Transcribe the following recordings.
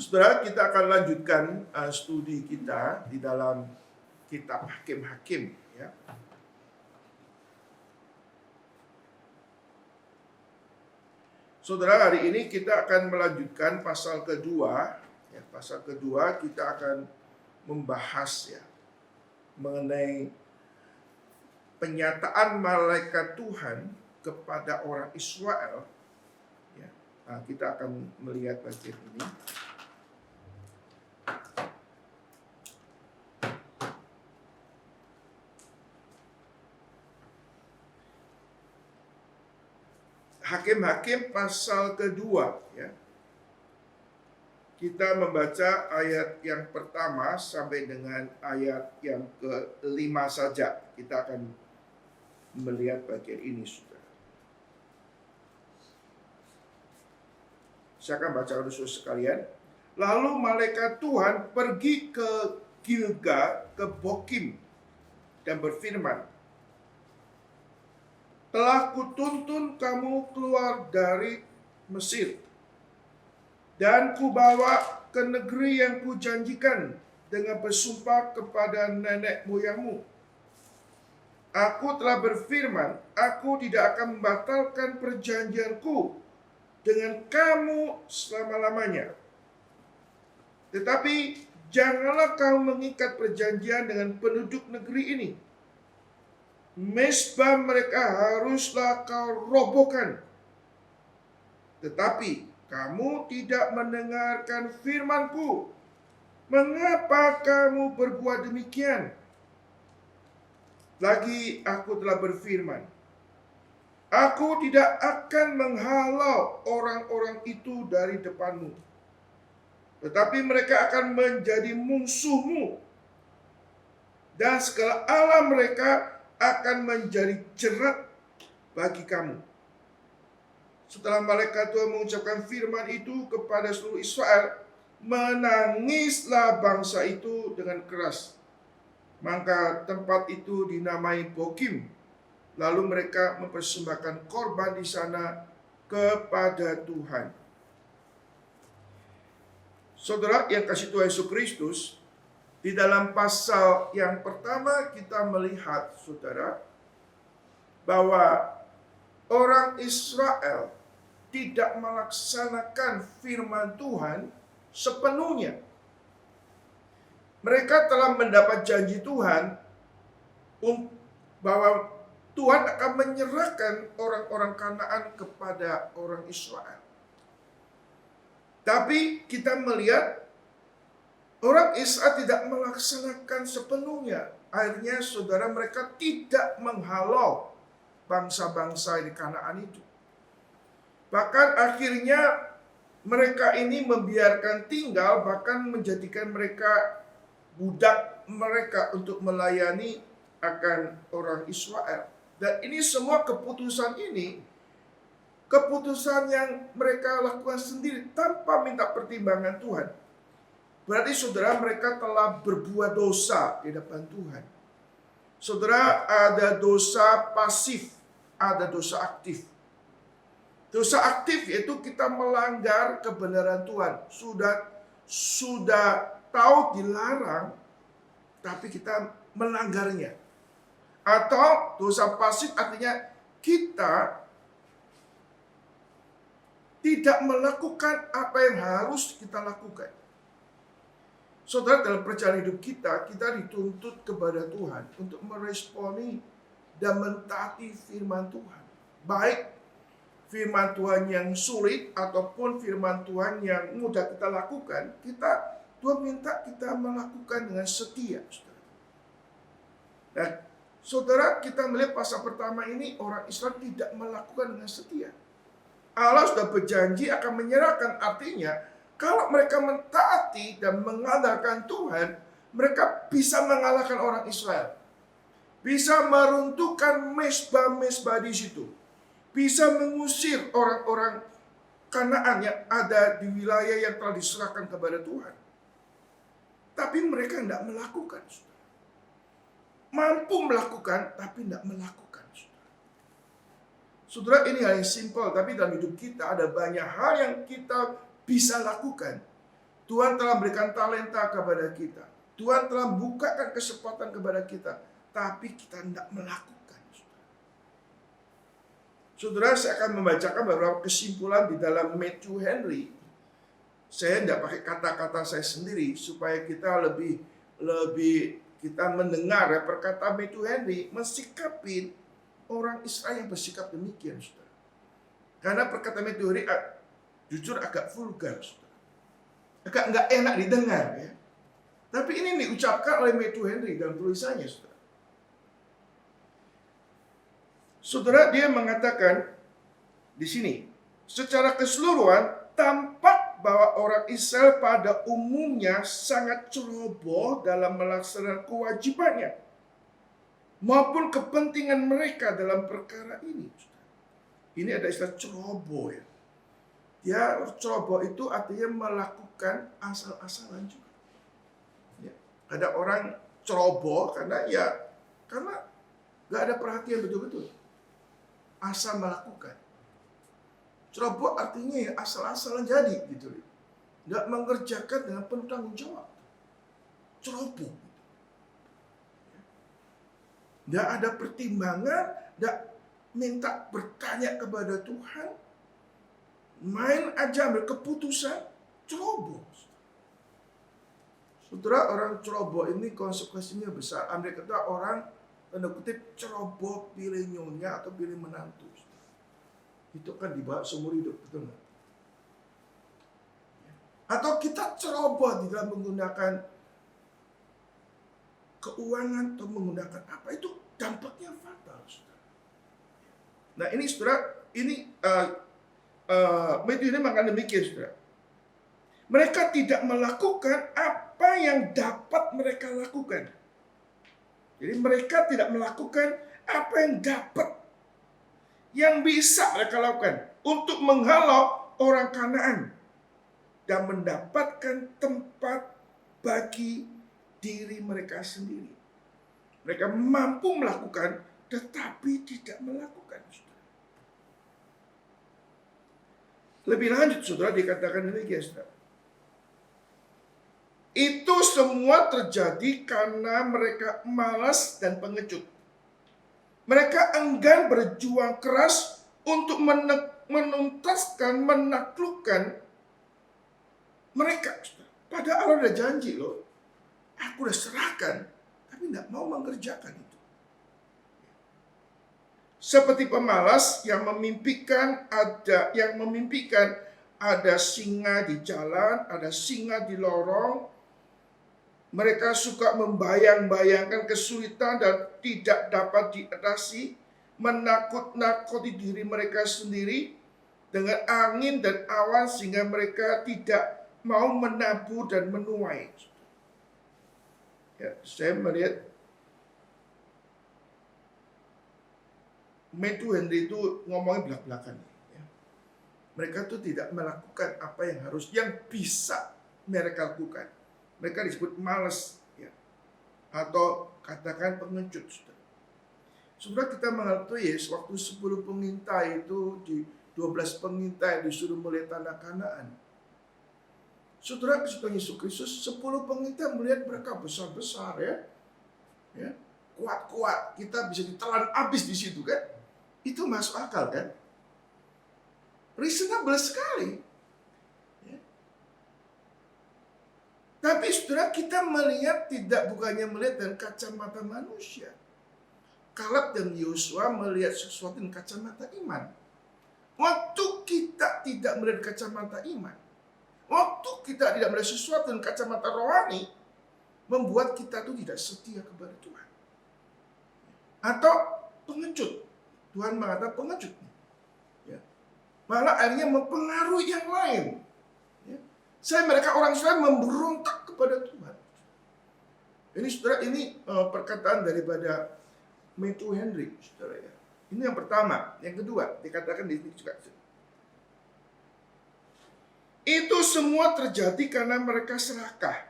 Saudara, kita akan lanjutkan studi kita di dalam kitab Hakim-Hakim, ya. Saudara, hari ini kita akan melanjutkan pasal kedua. Ya, pasal kedua kita akan membahas ya mengenai penyataan malaikat Tuhan kepada orang Israel. Ya, kita akan melihat bagian ini. Hakim-Hakim pasal kedua, ya. Kita membaca ayat yang pertama sampai dengan ayat yang ke-5 saja. Kita akan melihat bagian ini, saudara. Saya akan baca untuk saudara sekalian. Lalu malaikat Tuhan pergi ke Gilgal, ke Bokim, dan berfirman, telah kutuntun kamu keluar dari Mesir, dan kubawa ke negeri yang kujanjikan dengan bersumpah kepada nenek moyangmu. Aku telah berfirman, aku tidak akan membatalkan perjanjianku dengan kamu selama-lamanya. Tetapi janganlah kamu mengikat perjanjian dengan penduduk negeri ini. Mezbah mereka haruslah kau robohkan. Tetapi kamu tidak mendengarkan firman-Ku. Mengapa kamu berbuat demikian? Lagi aku telah berfirman, aku tidak akan menghalau orang-orang itu dari depanmu, tetapi mereka akan menjadi musuhmu, dan segala Allah mereka akan menjadi jerat bagi kamu. Setelah malaikat Tuhan mengucapkan firman itu kepada seluruh Israel, menangislah bangsa itu dengan keras. Maka tempat itu dinamai Bokim. Lalu mereka mempersembahkan korban di sana kepada Tuhan. Saudara yang kasih Tuhan Yesus Kristus, di dalam pasal yang pertama kita melihat, saudara, bahwa orang Israel tidak melaksanakan firman Tuhan sepenuhnya. Mereka telah mendapat janji Tuhan bahwa Tuhan akan menyerahkan orang-orang Kanaan kepada orang Israel. Tapi kita melihat orang Israel tidak melaksanakan sepenuhnya. Akhirnya saudara, mereka tidak menghalau bangsa-bangsa di Kanaan itu. Bahkan akhirnya mereka ini membiarkan tinggal, bahkan menjadikan mereka budak mereka untuk melayani akan orang Israel. Dan ini semua keputusan ini, keputusan yang mereka lakukan sendiri tanpa minta pertimbangan Tuhan. Berarti saudara, mereka telah berbuat dosa di depan Tuhan. Saudara, ada dosa pasif, ada dosa aktif. Dosa aktif yaitu kita melanggar kebenaran Tuhan. Sudah tahu dilarang, tapi kita melanggarnya. Atau dosa pasif artinya kita tidak melakukan apa yang harus kita lakukan. Saudara, dalam perjalanan hidup kita dituntut kepada Tuhan untuk meresponi dan mentaati firman Tuhan. Baik firman Tuhan yang sulit ataupun firman Tuhan yang mudah kita lakukan, Tuhan minta kita melakukan dengan setia. Dan saudara, kita melihat pasal pertama ini orang Israel tidak melakukan dengan setia. Allah sudah berjanji akan menyerahkan, artinya kalau mereka mentaati dan mengandalkan Tuhan, mereka bisa mengalahkan orang Israel. Bisa meruntuhkan mezbah-mezbah di situ. Bisa mengusir orang-orang Kanaan yang ada di wilayah yang telah diserahkan kepada Tuhan. Tapi mereka tidak melakukan. Mampu melakukan, tapi tidak melakukan. Saudara, ini hal yang simpel, tapi dalam hidup kita ada banyak hal yang kita bisa lakukan. Tuhan telah berikan talenta kepada kita. Tuhan telah bukakan kesempatan kepada kita. Tapi kita tidak melakukan. Saudara, saya akan membacakan beberapa kesimpulan di dalam Matthew Henry. Saya tidak pakai kata-kata saya sendiri supaya kita lebih kita mendengar ya, perkataan Matthew Henry mensikapi orang Israel yang bersikap demikian, saudara. Karena perkataan Matthew Henry jujur agak vulgar, saudara. Agak nggak enak didengar ya. Tapi ini diucapkan oleh Matthew Henry dalam tulisannya, saudara. Saudara, dia mengatakan di sini, secara keseluruhan tampak bahwa orang Israel pada umumnya sangat ceroboh dalam melaksanakan kewajibannya maupun kepentingan mereka dalam perkara ini. Ini ada istilah ceroboh ya. Dia ceroboh itu artinya melakukan asal-asalan juga. Ya. Ada orang ceroboh karena nggak ada perhatian betul-betul. Asal melakukan. Ceroboh artinya ya asal-asalan jadi gitu. Nggak mengerjakan dengan penuh tanggung jawab. Ceroboh. Nggak ada pertimbangan, nggak minta bertanya kepada Tuhan. Main aja ambil keputusan, ceroboh. Saudara, orang ceroboh ini konsekuensinya besar. Andai kata orang tanda kutip ceroboh pilih nyonya atau pilih menantu. Itu kan dibawa seumur hidup, betul nggak? Atau kita ceroboh di dalam menggunakan keuangan atau menggunakan apa, itu dampaknya fatal, saudara. Nah ini saudara, ini Matthew ini mengatakan demikian, saudara. Mereka tidak melakukan apa yang dapat mereka lakukan. Jadi mereka tidak melakukan apa yang dapat, yang bisa mereka lakukan untuk menghalau orang Kanaan dan mendapatkan tempat bagi diri mereka sendiri. Mereka mampu melakukan, tetapi tidak melakukan. Lebih lanjut, saudara, dikatakan demikian, saudara. Itu semua terjadi karena mereka malas dan pengecut. Mereka enggan berjuang keras untuk menuntaskan, menaklukkan mereka. Padahal udah janji loh. Aku udah serahkan, tapi tidak mau mengerjakan itu. Seperti pemalas yang memimpikan ada singa di jalan, ada singa di lorong. Mereka suka membayang-bayangkan kesulitan dan tidak dapat diatasi, menakut-nakuti diri mereka sendiri dengan angin dan awan sehingga mereka tidak mau menabur dan menuai. Ya, saya melihat Matthew Henry itu ngomongnya belak-belakan. Ya. Mereka tuh tidak melakukan apa yang bisa mereka lakukan. Mereka disebut malas, ya, atau katakan pengecut. Sudah kita mengerti ya, waktu 10 pengintai itu, di 12 pengintai disuruh melihat tanah Kanaan. Saudara, kesukaan Yesus Kristus, 10 pengintai melihat mereka besar-besar ya, kuat-kuat, kita bisa ditelan habis di situ kan? Itu masuk akal kan? Reasonable sekali. Tapi saudara, kita melihat bukannya melihat dengan kacamata manusia. Kaleb dan Yosua melihat sesuatu dengan kacamata iman. Waktu kita tidak melihat kacamata iman, waktu kita tidak melihat sesuatu dengan kacamata rohani, membuat kita itu tidak setia kepada Tuhan. Atau pengecut. Tuhan mengatakan pengecut. Ya. Malah akhirnya mempengaruhi yang lain. Mereka orang Israel memberontak kepada Tuhan. Ini saudara, ini perkataan daripada Matthew Henry, saudara ya. Ini yang pertama. Yang kedua, dikatakan di sini juga. Itu semua terjadi karena mereka serakah.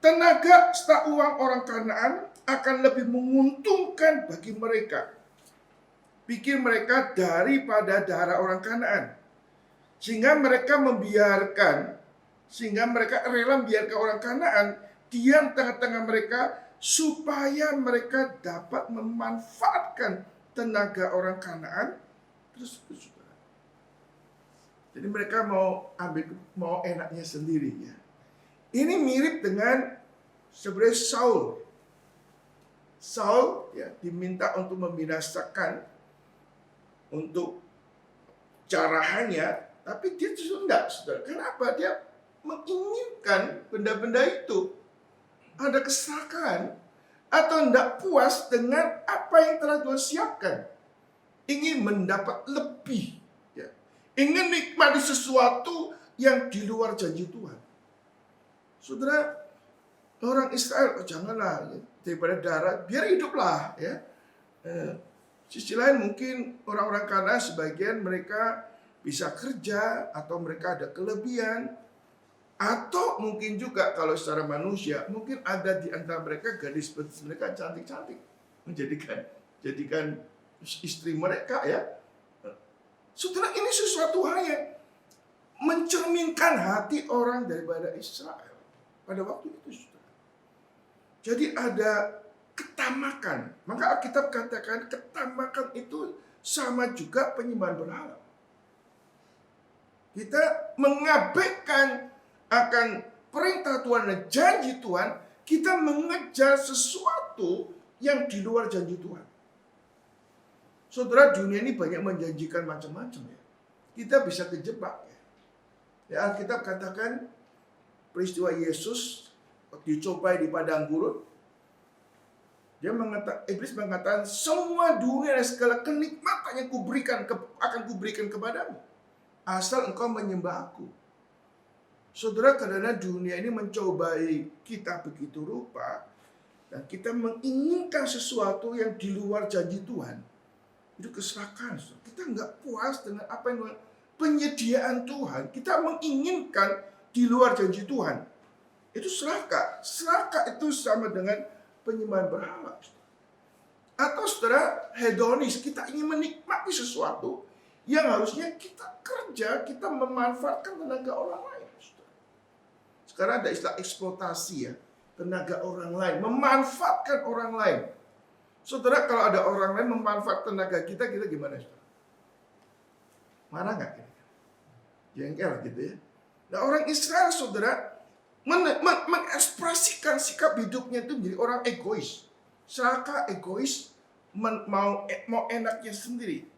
Tenaga serta uang orang Kanaan akan lebih menguntungkan bagi mereka. Pikir mereka daripada darah orang Kanaan. Sehingga mereka rela membiarkan orang Kanaan diam tengah-tengah mereka supaya mereka dapat memanfaatkan tenaga orang Kanaan terus. Jadi mereka mau enaknya sendiri ya. Ini mirip dengan sebenarnya Saul ya diminta untuk membinasakan untuk carahannya, tapi dia justru enggak, saudara. Kenapa? Dia menginginkan benda-benda itu. Ada keserakahan atau enggak puas dengan apa yang telah Tuhan siapkan. Ingin mendapat lebih. Ya. Ingin nikmati sesuatu yang di luar janji Tuhan. Saudara, orang Israel, janganlah ya, daripada darah, biar hiduplah ya. Sisi lain mungkin orang-orang Kanaan sebagian mereka bisa kerja atau mereka ada kelebihan, atau mungkin juga kalau secara manusia mungkin ada di antara mereka gadis mereka cantik-cantik jadikan istri mereka ya. Saudara, ini sesuatu hal yang mencerminkan hati orang daripada Israel pada waktu itu, saudara. Jadi ada ketamakan. Maka Alkitab katakan ketamakan itu sama juga penyembahan berhala. Kita mengabaikan akan perintah Tuhan dan janji Tuhan, kita mengejar sesuatu yang di luar janji Tuhan. Saudara, dunia ini banyak menjanjikan macam-macam ya. Kita bisa kejebak ya. Ya, Alkitab katakan peristiwa Yesus dicobai di padang gurun. Iblis mengatakan semua dunia dan segala kenikmatan yang akan kuberikan kepadamu, asal engkau menyembah aku. Saudara, karena dunia ini mencobai kita begitu rupa, dan kita menginginkan sesuatu yang di luar janji Tuhan, itu keserakahan. Kita nggak puas dengan apa yang penyediaan Tuhan. Kita menginginkan di luar janji Tuhan. Itu serakah. Serakah itu sama dengan penyembahan berhala. Atau saudara, hedonis, kita ingin menikmati sesuatu yang harusnya kita kerja, kita memanfaatkan tenaga orang lain. Sekarang ada istilah eksploitasi ya, tenaga orang lain, memanfaatkan orang lain. Saudara, kalau ada orang lain memanfaatkan tenaga kita gimana, saudara? Marah nggak? Jengkel gitu ya. Nah, orang Israel, saudara, mengekspresikan sikap hidupnya itu menjadi orang egois. Serakah, egois, mau enaknya sendiri.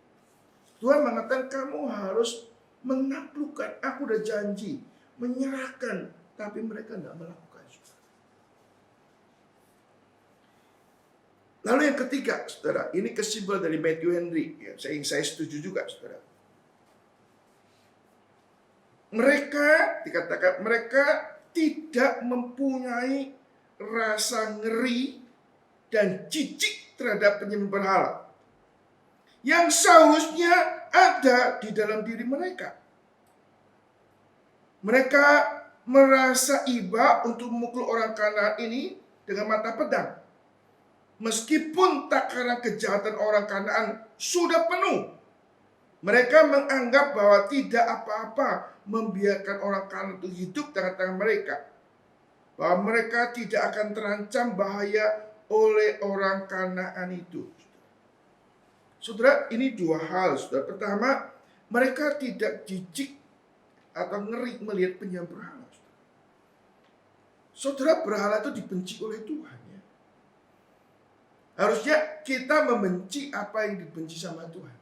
Tuhan mengatakan kamu harus menaklukkan, aku udah janji, menyerahkan, tapi mereka tidak melakukan. Lalu yang ketiga, saudara, ini kesimpulan dari Matthew Henry. Ya, saya setuju juga, saudara. Mereka, dikatakan, mereka tidak mempunyai rasa ngeri dan jijik terhadap penyembah berhala yang seharusnya ada di dalam diri mereka. Mereka merasa iba untuk memukul orang Kanaan ini dengan mata pedang. Meskipun takaran kejahatan orang Kanaan sudah penuh, mereka menganggap bahwa tidak apa-apa membiarkan orang Kanaan itu hidup tengah-tengah mereka. Bahwa mereka tidak akan terancam bahaya oleh orang Kanaan itu. Saudara, ini dua hal. Saudara, pertama, mereka tidak jijik atau ngeri melihat penyembah berhala. Saudara, berhala itu dibenci oleh Tuhan. Ya. Harusnya kita membenci apa yang dibenci sama Tuhan.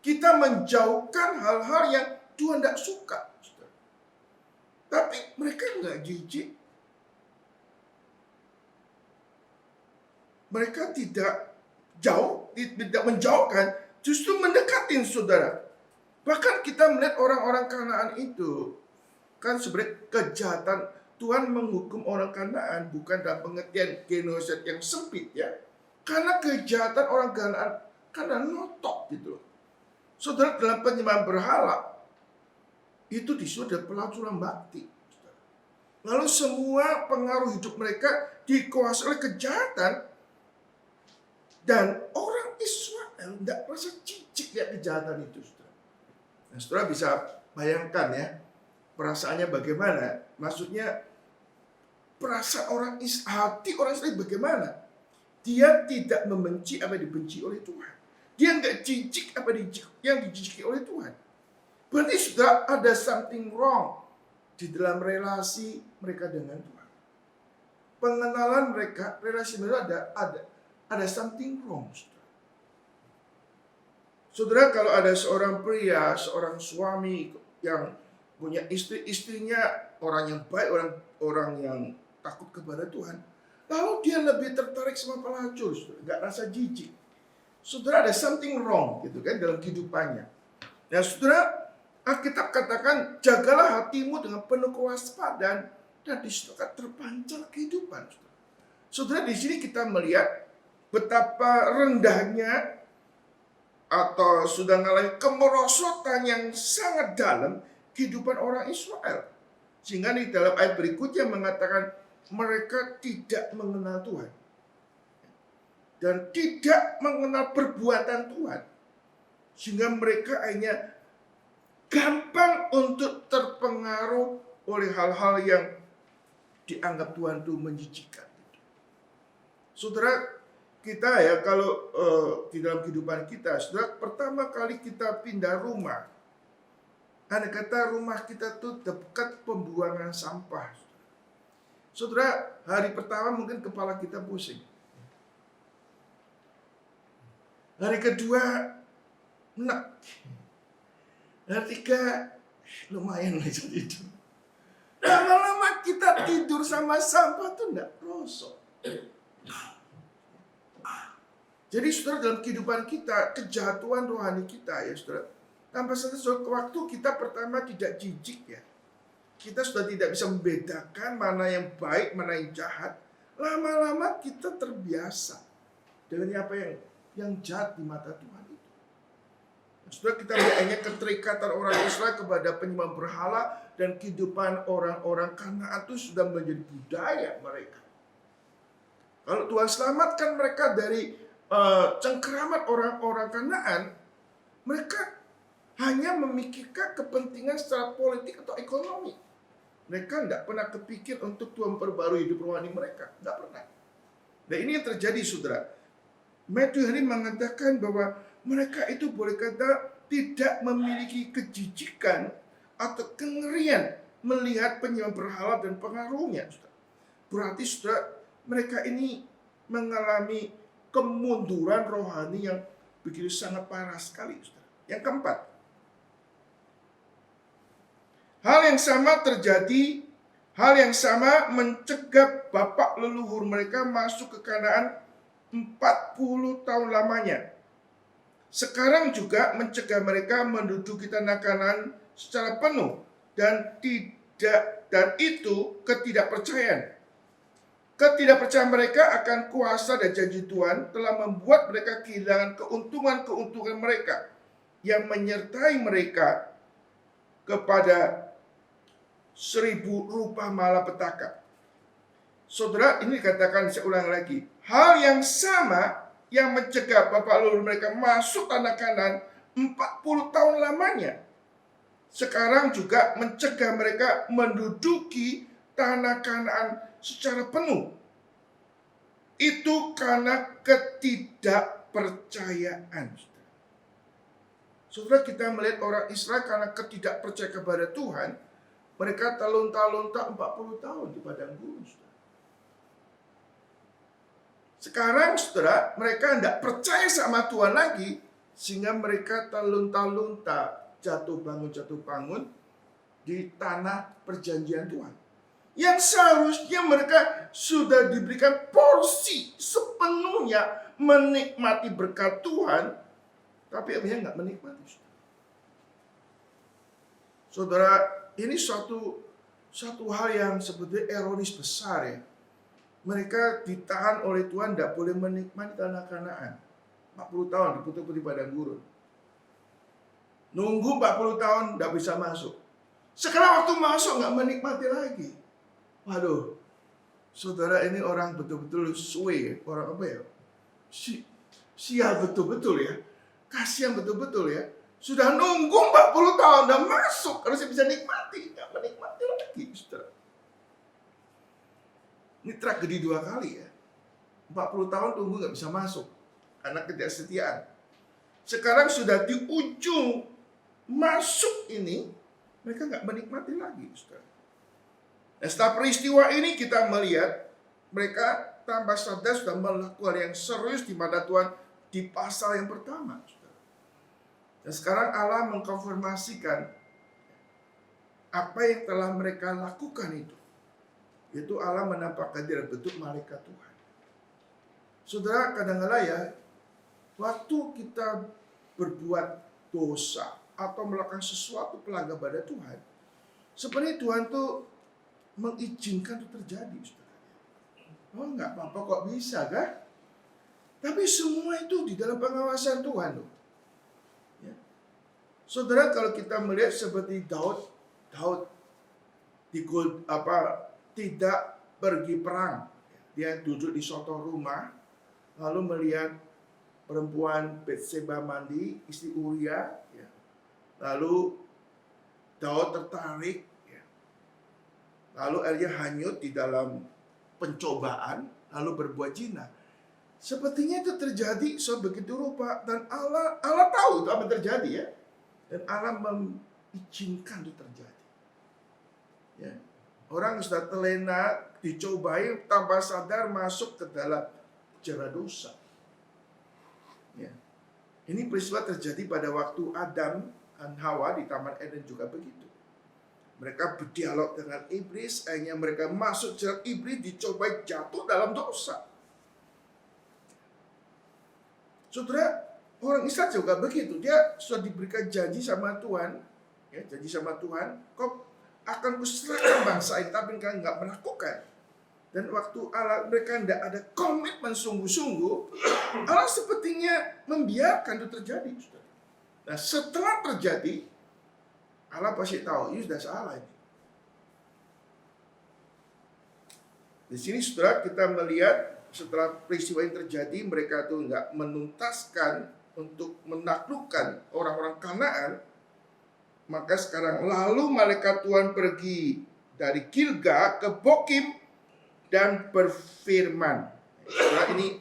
Kita menjauhkan hal-hal yang Tuhan tidak suka. Saudara. Tapi mereka nggak jijik. Mereka tidak menjauhkan, justru mendekatin, saudara. Bahkan kita melihat orang-orang Kanaan itu, kan sebenarnya kejahatan Tuhan menghukum orang Kanaan bukan dalam pengertian genosid yang sempit ya. Karena kejahatan orang Kanaan karena notok gitu loh. Saudara, dalam penyembahan berhala itu disuruh ada pelacuran bakti. Lalu semua pengaruh hidup mereka dikuasai oleh kejahatan. Dan orang Israel tidak merasa jijik ya kejahatan itu. Saudara. Nah, saudara bisa Bayangkan ya, perasaannya bagaimana? Maksudnya, perasaan hati orang Israel bagaimana? Dia tidak membenci apa yang dibenci oleh Tuhan. Dia nggak jijik apa yang dijijiki oleh Tuhan. Berarti sudah ada something wrong di dalam relasi mereka dengan Tuhan. Pengenalan mereka, relasi mereka ada something wrong. Saudara, kalau ada seorang pria, seorang suami yang punya istrinya orang yang baik, orang yang takut kepada Tuhan, lalu dia lebih tertarik sama pelacur, nggak rasa jijik. Saudara, ada something wrong gitu kan dalam kehidupannya. Nah, saudara, Alkitab katakan jagalah hatimu dengan penuh kewaspadaan dan di situ akan terpancar kehidupan. Saudara, di sini kita melihat betapa rendahnya atau sudah mengalami kemerosotan yang sangat dalam kehidupan orang Israel. Sehingga di dalam ayat berikutnya mengatakan mereka tidak mengenal Tuhan. Dan tidak mengenal perbuatan Tuhan. Sehingga mereka hanya gampang untuk terpengaruh oleh hal-hal yang dianggap Tuhan itu menjijikkan. Saudara, kita ya kalau di dalam kehidupan kita, saudara, pertama kali kita pindah rumah, ada kata rumah kita tuh dekat pembuangan sampah. Saudara, hari pertama mungkin kepala kita pusing. Hari kedua, enak. Hari ketiga, lumayan lah itu. Lama-lama kita tidur sama sampah tuh enggak rosok. Jadi saudara, dalam kehidupan kita, kejatuhan rohani kita ya saudara, tanpa sadar waktu kita pertama tidak jijik ya. Kita sudah tidak bisa membedakan mana yang baik, mana yang jahat. Lama-lama kita terbiasa dengan apa yang jahat di mata Tuhan itu. Saudara, kita lihatnya keterikatan orang Israel kepada penyembah berhala dan kehidupan orang-orang Kanaan itu sudah menjadi budaya mereka. Kalau Tuhan selamatkan mereka dari cengkeraman orang-orang Kanaan, mereka hanya memikirkan kepentingan secara politik atau ekonomi. Mereka tidak pernah kepikir untuk Tuhan perbarui hidup rohani mereka. Tidak pernah. Dan ini yang terjadi, saudara. Matthew Henry mengatakan bahwa mereka itu boleh kata tidak memiliki kejijikan atau kengerian melihat penyembah berhala dan pengaruhnya. Saudara. Berarti, saudara, mereka ini mengalami kemunduran rohani yang begitu sangat parah sekali. Saudara. Yang keempat, hal yang sama mencegah bapak leluhur mereka masuk ke Kanaan 40 tahun lamanya. Sekarang juga mencegah mereka menduduki tanah Kanaan secara penuh dan itu ketidakpercayaan. Ketidakpercayaan mereka akan kuasa dan janji Tuhan telah membuat mereka kehilangan keuntungan mereka yang menyertai mereka kepada 1000 rupa malapetaka. Saudara, ini dikatakan, saya ulang lagi. Hal yang sama yang mencegah bapak leluhur mereka masuk tanah Kanaan 40 tahun lamanya. Sekarang juga mencegah mereka menduduki tanah Kanaan secara penuh. Itu karena ketidakpercayaan. Saudara, kita melihat orang Israel karena ketidakpercayaan kepada Tuhan, mereka talunta-lunta 40 tahun di padang gurun. Sekarang, saudara, mereka tidak percaya sama Tuhan lagi, sehingga mereka talunta-lunta, jatuh bangun di tanah perjanjian Tuhan. Yang seharusnya mereka sudah diberikan porsi sepenuhnya menikmati berkat Tuhan, tapi akhirnya nggak menikmati. Saudara, ini suatu hal yang sebetulnya ironis besar ya. Mereka ditahan oleh Tuhan, tidak boleh menikmati tanah Kanaan. 40 tahun diputar-putar di padang gurun. Nunggu 40 tahun tidak bisa masuk. Sekarang waktu masuk nggak menikmati lagi. Waduh, saudara, ini orang betul-betul suwe, orang apa ya? Sial betul-betul ya. Kasihan betul-betul ya. Sudah nunggu 40 tahun dan masuk, harusnya bisa nikmati, nggak menikmati lagi, saudara. Ini tragedi 2 kali ya. 40 tahun tunggu nggak bisa masuk karena ketidaksetiaan. Sekarang sudah di ujung masuk ini, mereka nggak menikmati lagi, saudara. Nah, setelah peristiwa ini kita melihat mereka tanpa sadar sudah melakukan yang serius di mana Tuhan di pasal yang pertama, saudara. Dan sekarang Allah mengkonfirmasikan apa yang telah mereka lakukan itu. Yaitu Allah menampakkan diri bentuk malaikat Tuhan. Saudara, kadang-kadang ya, waktu kita berbuat dosa atau melakukan sesuatu pelanggar pada Tuhan, sebenarnya Tuhan tuh mengizinkan itu terjadi, saudara. Oh, nggak apa-apa kok bisa, kan? Tapi semua itu di dalam pengawasan Tuhan, loh. Ya. Saudara, kalau kita melihat seperti Daud tidak pergi perang. Dia duduk di suatu rumah, lalu melihat perempuan Betseba mandi, istri Uria. Ya. Lalu Daud tertarik. Ya. Lalu Elia hanyut di dalam pencobaan, lalu berbuat zina. Sepertinya itu terjadi begitu rupa, dan Allah tahu itu apa terjadi ya, dan Allah mengizinkan itu terjadi. Ya. Orang sudah terlena, dicobai tanpa sadar masuk ke dalam jala dosa. Ya. Ini peristiwa terjadi pada waktu Adam dan Hawa di Taman Eden juga begitu. Mereka berdialog dengan iblis, akhirnya mereka masuk jerat iblis, dicobai jatuh dalam dosa. Saudara, orang Israel juga begitu. Dia sudah diberikan janji sama Tuhan, ya, janji sama Tuhan, kau akan kuserahkan bangsa ini, tapi mereka nggak melakukan. Dan waktu mereka tidak ada komitmen sungguh-sungguh, Allah sepertinya membiarkan itu terjadi. Nah, setelah terjadi, Allah pasti tahu ini sudah salah ini. Di sini, saudara, kita melihat setelah peristiwa yang terjadi, mereka tuh nggak menuntaskan untuk menaklukkan orang-orang Kanaan. Maka sekarang lalu malaikat Tuhan pergi dari Gilgal ke Bokim dan berfirman. Setelah ini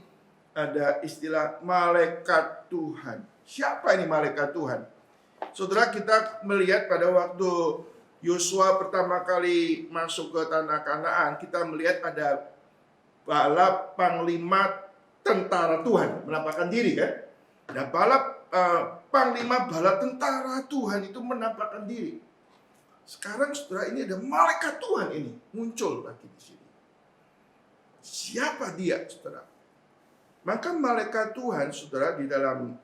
ada istilah malaikat Tuhan. Siapa ini malaikat Tuhan? Saudara, kita melihat pada waktu Yosua pertama kali masuk ke tanah Kanaan, kita melihat ada bala panglima tentara Tuhan menampakkan diri, kan? Nah, panglima bala tentara Tuhan itu menampakkan diri. Sekarang, saudara, ini ada malaikat Tuhan ini muncul lagi di sini. Siapa dia, saudara? Maka malaikat Tuhan, saudara, di dalam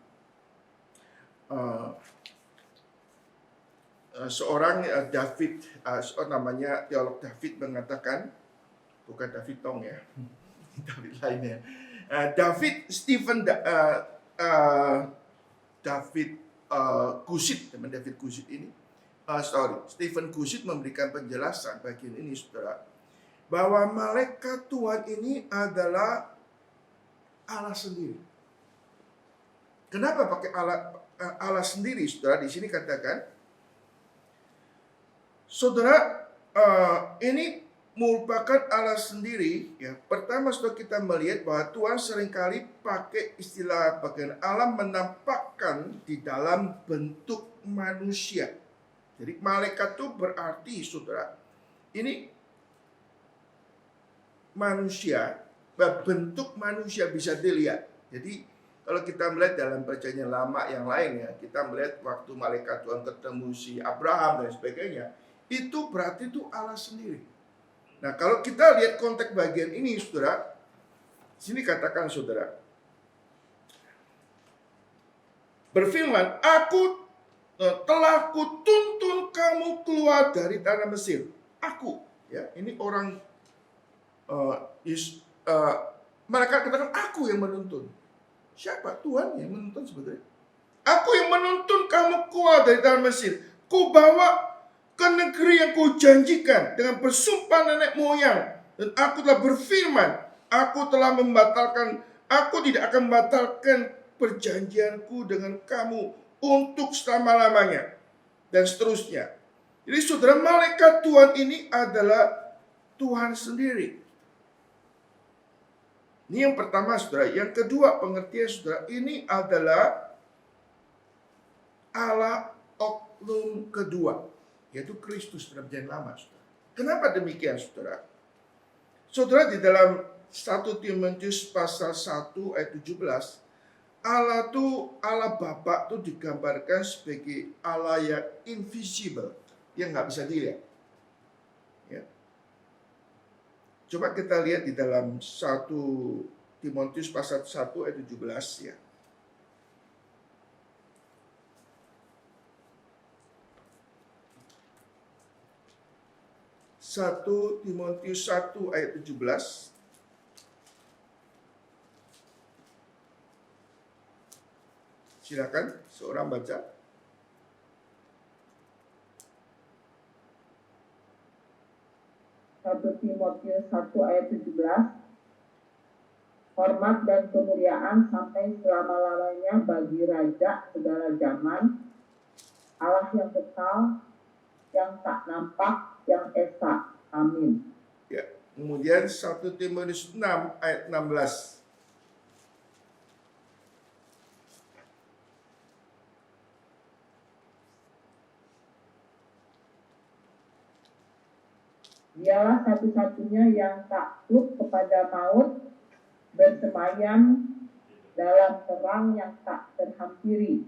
seorang David, namanya teolog David mengatakan, bukan David Tong ya, David lainnya. David Gusit, teman David Gusit ini, Stephen Gusit memberikan penjelasan bagian ini, saudara, bahwa malaikat Tuhan ini adalah Allah sendiri. Kenapa pakai Allah sendiri, saudara? Di sini katakan, saudara, ini merupakan Allah sendiri. Ya, pertama, saudara, kita melihat bahwa Tuhan seringkali pakai istilah bagian Allah menampakkan di dalam bentuk manusia. Jadi malaikat itu berarti, saudara, ini manusia, bentuk manusia bisa dilihat. Jadi kalau kita melihat dalam perjanjian lama yang lainnya, kita melihat waktu malaikat Tuhan ketemu si Abraham dan sebagainya, itu berarti itu Allah sendiri. Nah, kalau kita lihat konteks bagian ini, saudara, sini katakan, saudara, berfirman, aku telah kutuntun kamu keluar dari tanah Mesir. Aku, ya, ini orang mereka katakan, aku yang menuntun. Siapa? Tuhan yang menuntun sebetulnya. Aku yang menuntun kamu keluar dari tanah Mesir. Ku bawa ke negeri yang ku janjikan dengan bersumpah nenek moyang. Dan aku telah berfirman, aku tidak akan membatalkan perjanjianku dengan kamu untuk selama-lamanya, dan seterusnya. Jadi saudara, malaikat Tuhan ini adalah Tuhan sendiri. Ini yang pertama saudara. Yang kedua pengertian saudara, ini adalah Allah oknum kedua, yaitu Kristus dalam Perjanjian Lama saudara. Kenapa demikian saudara? Saudara, di dalam 1 Timotius pasal 1 ayat 17, Allah Bapa tuh digambarkan sebagai Allah yang invisible, yang nggak bisa dilihat. Ya. Coba kita lihat di dalam 1 Timotius pasal 1 ayat 17 ya. Satu Timotius 1 ayat 17. Silakan seorang baca. Satu Timotius 1 ayat 17. Hormat dan kemuliaan sampai selama-lamanya bagi Raja segala zaman, Allah yang kekal, yang tak nampak, yang esa. Amin. Ya, kemudian 1 Timotius 6 ayat 16. Dialah satu-satunya yang takluk kepada maut, bersemayam dalam terang yang tak terhampiri.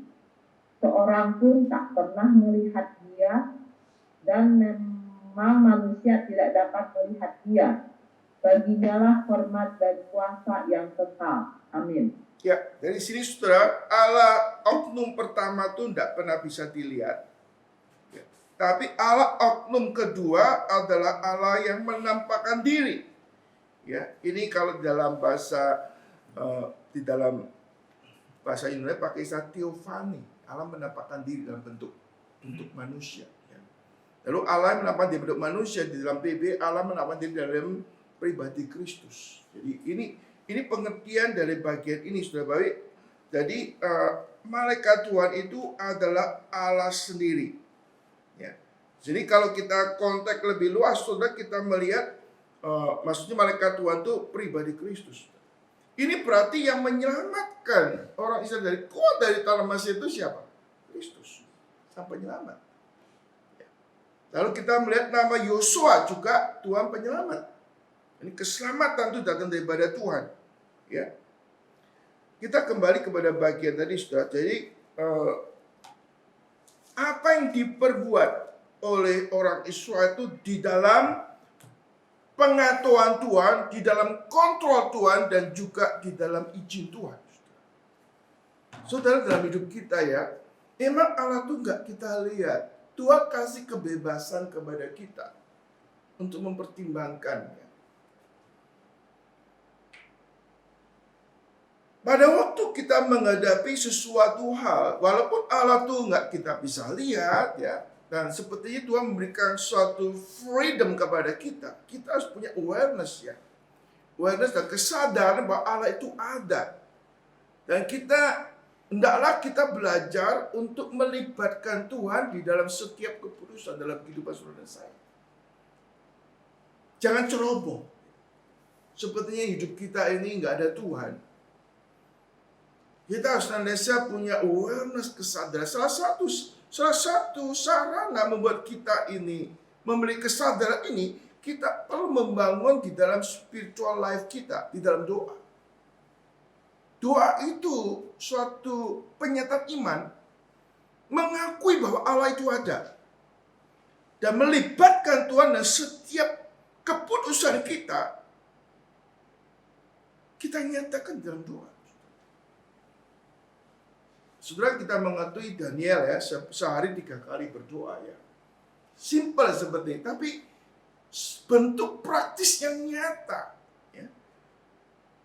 Seorang pun tak pernah melihat dia, dan memang manusia tidak dapat melihat dia. Baginya lah hormat dan kuasa yang kekal. Amin. Ya, dari sini saudara, Allah oknum pertama tuh tidak pernah bisa dilihat. Ya. Tapi Allah oknum kedua adalah Allah yang menampakkan diri. Ya, ini kalau dalam bahasa di dalam bahasa Indonesia pakai istilah teofani. Allah menampakkan diri dalam bentuk manusia. Ya. Lalu Allah yang menampakkan diri bentuk manusia di dalam PB, Allah menampakkan diri dalam pribadi Kristus. Jadi ini pengertian dari bagian ini sudah baik. Jadi malaikat Tuhan itu adalah Allah sendiri. Ya. Jadi kalau kita konteks lebih luas, saudara, kita melihat maksudnya malaikat Tuhan itu pribadi Kristus. Ini berarti yang menyelamatkan orang Israel dari kuat dari tanah Mesir itu siapa? Kristus, sang penyelamat. Ya. Lalu kita melihat nama Yosua juga Tuhan penyelamat. Ini keselamatan itu datang daripada Tuhan. Ya. Kita kembali kepada bagian tadi, saudara. Jadi apa yang diperbuat oleh orang Israel itu di dalam pengetahuan Tuhan, di dalam kontrol Tuhan, dan juga di dalam izin Tuhan. Saudara, dalam hidup kita ya, memang Allah tuh nggak kita lihat. Tuhan kasih kebebasan kepada kita untuk mempertimbangkannya. Pada waktu kita menghadapi sesuatu hal, walaupun Allah tuh nggak kita bisa lihat ya, dan sepertinya Tuhan memberikan suatu freedom kepada kita. Kita harus punya awareness ya. Awareness dan kesadaran bahwa Allah itu ada. Dan hendaklah kita belajar untuk melibatkan Tuhan di dalam setiap keputusan dalam kehidupan saudara dan saya. Jangan ceroboh. Sepertinya hidup kita ini nggak ada Tuhan. Kita harus senantiasa punya awareness, kesadaran. Salah satu sarana membuat kita ini memiliki kesadaran ini, kita perlu membangun di dalam spiritual life kita, di dalam doa. Doa itu suatu penyataan iman, mengakui bahwa Allah itu ada. Dan melibatkan Tuhan dalam setiap keputusan kita nyatakan dalam doa. Saudara, kita mengetahui Daniel ya, sehari 3 kali berdoa ya. Simple seperti ini, tapi bentuk praktis yang nyata. Ya.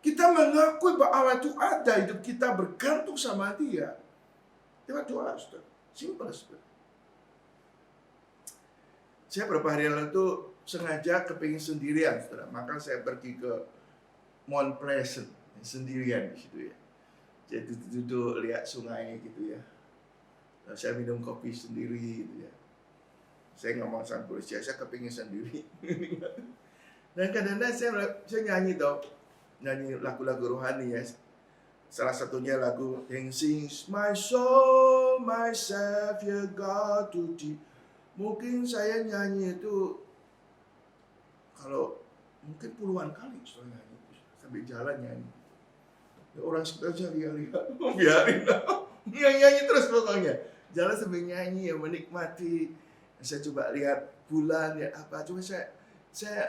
Kita mengakui bahwa Allah itu ada, hidup kita bergantung sama Dia. Lewat doa, saudara. Simple seperti ini. Saya beberapa hari lalu itu sengaja kepingin sendirian, saudara. Maka saya pergi ke Mount Pleasant sendirian di situ ya. Jadi duduk lihat sungai gitu ya. Saya minum kopi sendiri gitu ya. Saya nggak mau sama polisi, saya kepingin sendiri. Dan kadang-kadang saya nyanyi dong, nyanyi lagu-lagu rohani ya. Salah satunya lagu Yang Sings My Soul, My Savior God to Thee. Mungkin saya nyanyi itu kalau mungkin puluhan kali saya nyanyi sampai jalan nyanyi. Ya, orang sekitar lihat, biarin lah. Nyanyi terus pokoknya. Jalan sambil nyanyi ya, menikmati. Saya coba lihat bulan ya apa. Cuma saya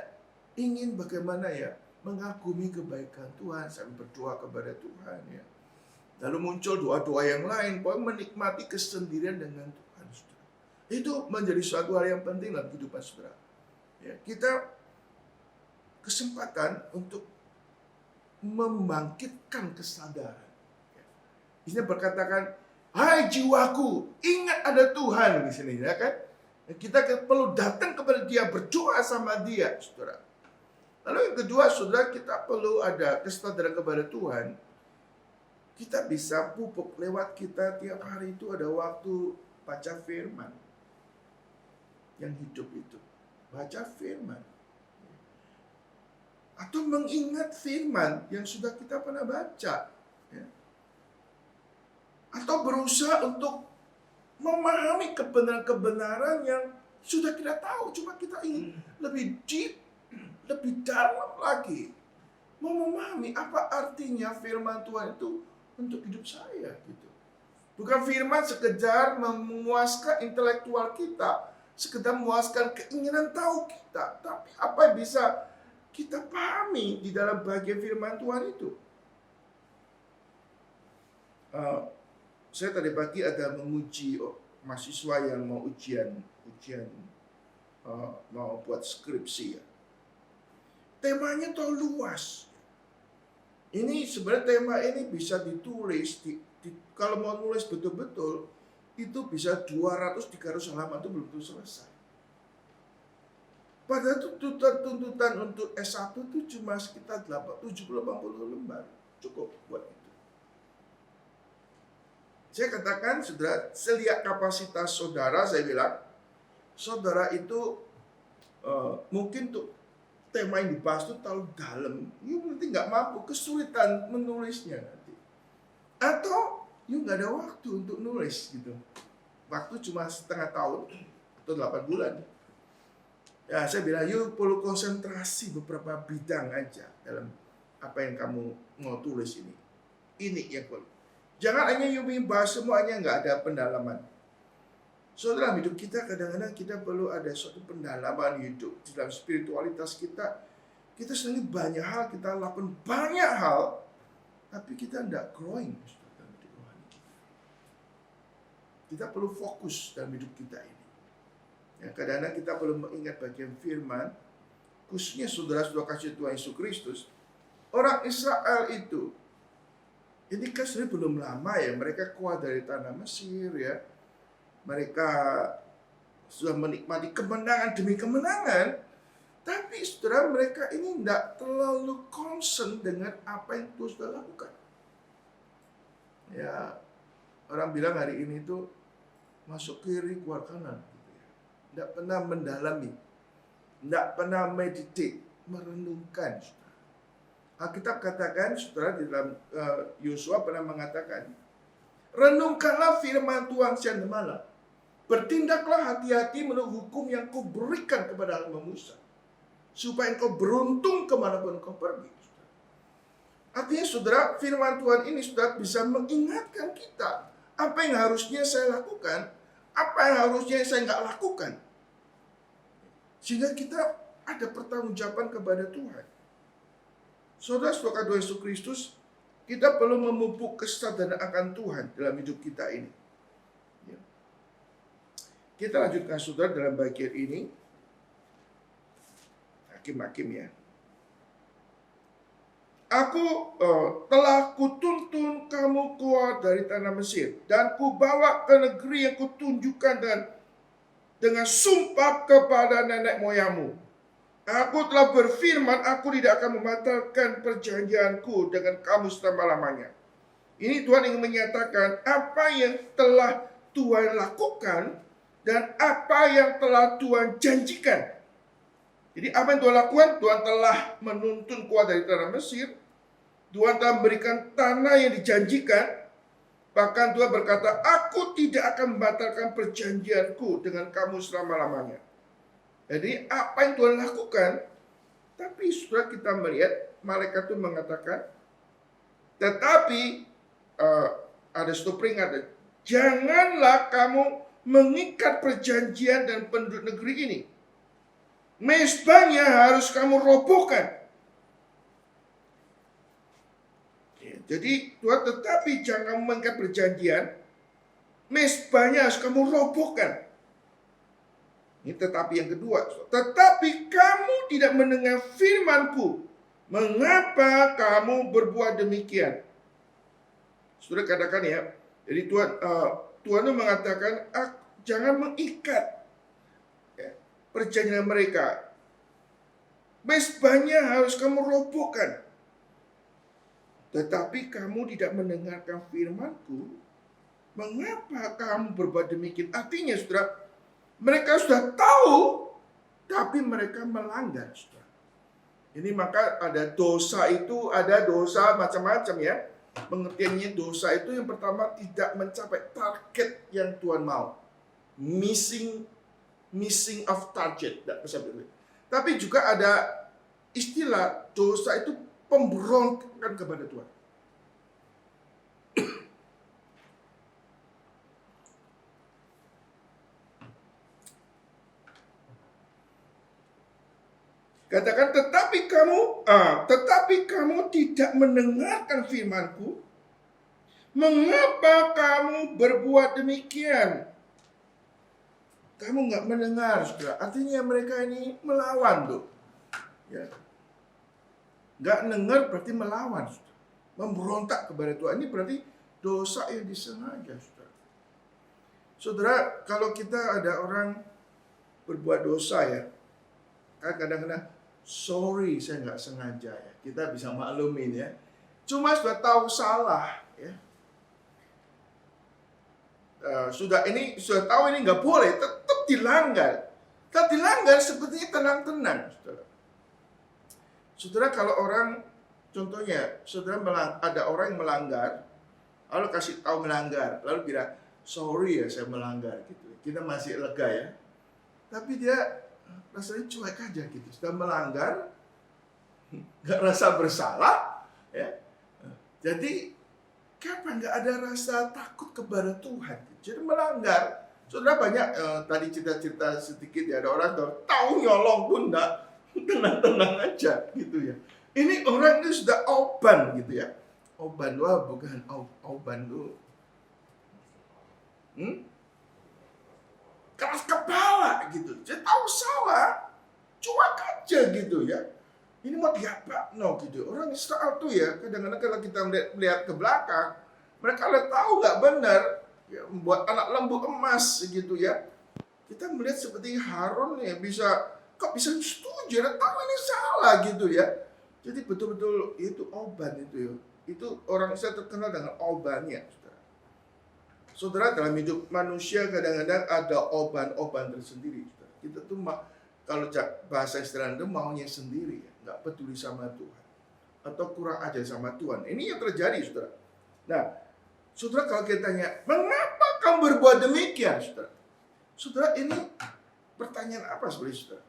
ingin bagaimana ya mengagumi kebaikan Tuhan, sambil berdoa kepada Tuhan ya. Lalu muncul doa-doa yang lain, pokoknya menikmati kesendirian dengan Tuhan, saudara. Itu menjadi suatu hal yang penting dalam kehidupan saudara. Ya, kita kesempatan untuk membangkitkan kesadaran. Isinya berkatakan, hai jiwaku, ingat ada Tuhan di sini, ya kan? Kita perlu datang kepada Dia, berdoa sama Dia, saudara. Lalu yang kedua, saudara, kita perlu ada kesadaran kepada Tuhan. Kita bisa pupuk lewat kita tiap hari itu ada waktu baca firman. Yang hidup itu. Baca firman. Atau mengingat firman yang sudah kita pernah baca. Ya. Atau berusaha untuk memahami kebenaran-kebenaran yang sudah kita tahu. Cuma kita ingin lebih deep, lebih dalam lagi. Mau memahami apa artinya firman Tuhan itu untuk hidup saya. Gitu. Bukan firman sekedar memuaskan intelektual kita, sekedar memuaskan keinginan tahu kita. Tapi apa yang bisa kita pahami di dalam bagian firman Tuhan itu. Saya tadi pagi ada menguji mahasiswa yang mau ujian mau buat skripsi ya. Temanya terlalu luas. Ini sebenarnya tema ini bisa ditulis kalau mau nulis betul-betul itu bisa 200-300 halaman itu belum tentu selesai. Padahal tuntutan untuk S1 itu cuma sekitar 70-80 lembar. Cukup buat itu. Saya katakan, saudara, selihat kapasitas saudara, saya bilang, saudara itu mungkin tuh tema yang dibahas itu terlalu dalam. You nanti nggak mampu, kesulitan menulisnya nanti. Atau you nggak ada waktu untuk nulis gitu. Waktu cuma setengah tahun atau 8 bulan. Ya, saya bilang, yuk perlu konsentrasi beberapa bidang aja dalam apa yang kamu mau tulis ini. Ini yang perlu. Jangan hanya yuk bahas semuanya, nggak ada pendalaman. So, dalam hidup kita, kadang-kadang kita perlu ada suatu pendalaman hidup. Dalam spiritualitas kita, kita sendiri banyak hal, kita lakukan banyak hal, tapi kita tidak growing. Kita perlu fokus dalam hidup kita ini. Ya, kadang-kadang kita perlu mengingat bagian firman, khususnya saudara-saudara kasih Tuhan Yesus Kristus. Orang Israel itu, ini kan sebenarnya belum lama ya, mereka keluar dari tanah Mesir ya. Mereka sudah menikmati kemenangan demi kemenangan, tapi saudara mereka ini tidak terlalu concern dengan apa yang Tuhan sudah lakukan. Ya, orang bilang hari ini tuh masuk kiri keluar kanan. Tidak pernah mendalami, tidak pernah meditate, merenungkan. Alkitab katakan, saudara, di dalam Yosua pernah mengatakan, renungkanlah firman Tuhan siang dan malam, bertindaklah hati-hati menurut hukum yang kau berikan kepada hamba Musa, supaya engkau beruntung kemanapun kau pergi. Artinya, saudara, firman Tuhan ini saudara bisa mengingatkan kita apa yang harusnya saya lakukan, apa yang harusnya saya nggak lakukan. Sehingga kita ada pertanggungjawaban kepada Tuhan. Saudara-saudara Tuhan Yesus Kristus, kita perlu memupuk kesadaran akan Tuhan dalam hidup kita ini. Ya. Kita lanjutkan saudara dalam bagian ini. Hakim-hakim ya. Aku telah kutuntun kamu keluar dari tanah Mesir dan kubawa ke negeri yang kutunjukkan dengan sumpah kepada nenek moyangmu. Aku telah berfirman, aku tidak akan membatalkan perjanjianku dengan kamu selama-lamanya. Ini Tuhan ingin menyatakan apa yang telah Tuhan lakukan dan apa yang telah Tuhan janjikan. Jadi apa yang Tuhan lakukan? Tuhan telah menuntun keluar dari tanah Mesir. Tuhan telah memberikan tanah yang dijanjikan. Bahkan Tuhan berkata, aku tidak akan membatalkan perjanjianku dengan kamu selama-lamanya. Jadi apa yang Tuhan lakukan? Tapi setelah kita melihat, malaikat itu mengatakan, tetapi ada satu peringatan, janganlah kamu mengikat perjanjian dan penduduk negeri ini. Mezbahnya harus kamu robohkan. Jadi Tuhan, tetapi jangan mengikat perjanjian, mezbahnya harus kamu robohkan. Ini tetapi yang kedua. Tetapi kamu tidak mendengar firmanku. Mengapa kamu berbuat demikian? Sudah katakan ya. Jadi Tuhan itu mengatakan, jangan mengikat perjanjian mereka. Mezbahnya harus kamu robohkan. Tetapi kamu tidak mendengarkan firmanku. Mengapa kamu berbuat demikian? Artinya, saudara, mereka sudah tahu, tapi mereka melanggar, saudara. Ini maka ada dosa itu, ada dosa macam-macam ya. Pengertiannya dosa itu yang pertama tidak mencapai target yang Tuhan mau. Missing of target. Tapi juga ada istilah dosa itu pemberontakan kepada Tuhan. Katakan, tetapi kamu tidak mendengarkan firmanku. Mengapa kamu berbuat demikian? Kamu nggak mendengar, saudara. Artinya mereka ini melawan tuh. Ya. Nggak dengar berarti melawan, saudara. Memberontak kepada Tuhan. Ini berarti dosa yang disengaja, saudara. Saudara, kalau kita ada orang berbuat dosa ya, kan kadang-kadang, sorry saya nggak sengaja ya. Kita bisa maklumin ya. Cuma sudah tahu salah ya. Sudah tahu ini nggak boleh, tetap dilanggar. Tetap dilanggar sepertinya tenang-tenang, saudara. Saudara, kalau orang, contohnya, saudara ada orang yang melanggar, lalu kasih tahu melanggar, lalu bilang, sorry ya saya melanggar gitu. Kita masih lega ya. Tapi dia rasanya cuek aja gitu. Sudah melanggar, nggak rasa bersalah, ya. Jadi kapan nggak ada rasa takut kepada Tuhan? Jadi melanggar. Saudara banyak tadi cerita-cerita sedikit ya, ada orang tahu nyolong pun nggak, tenang-tenang aja gitu ya. Ini orang ini sudah oban gitu ya. Oban, wah bukan oban tuh. Keras kepala gitu. Jadi tahu salah, cuek aja gitu ya. Ini mau diapa? No gitu. Orang Israel tuh ya, kadang-kadang kalau kita melihat ke belakang, mereka lihat tahu nggak benar, ya, membuat anak lembu emas gitu ya. Kita melihat seperti Harun ya kok bisa setuju, tahu ini salah gitu ya. Jadi betul-betul itu oban itu ya. Itu orang Israel terkenal dengan obannya. Saudara, dalam hidup manusia kadang-kadang ada oban-oban tersendiri. Kita tuh kalau bahasa istilah itu maunya sendiri, nggak peduli sama Tuhan, atau kurang ajar sama Tuhan. Ini yang terjadi, saudara. Nah, saudara, kalau kita tanya, mengapa kamu berbuat demikian, saudara? Saudara, ini pertanyaan apa sebenarnya, saudara?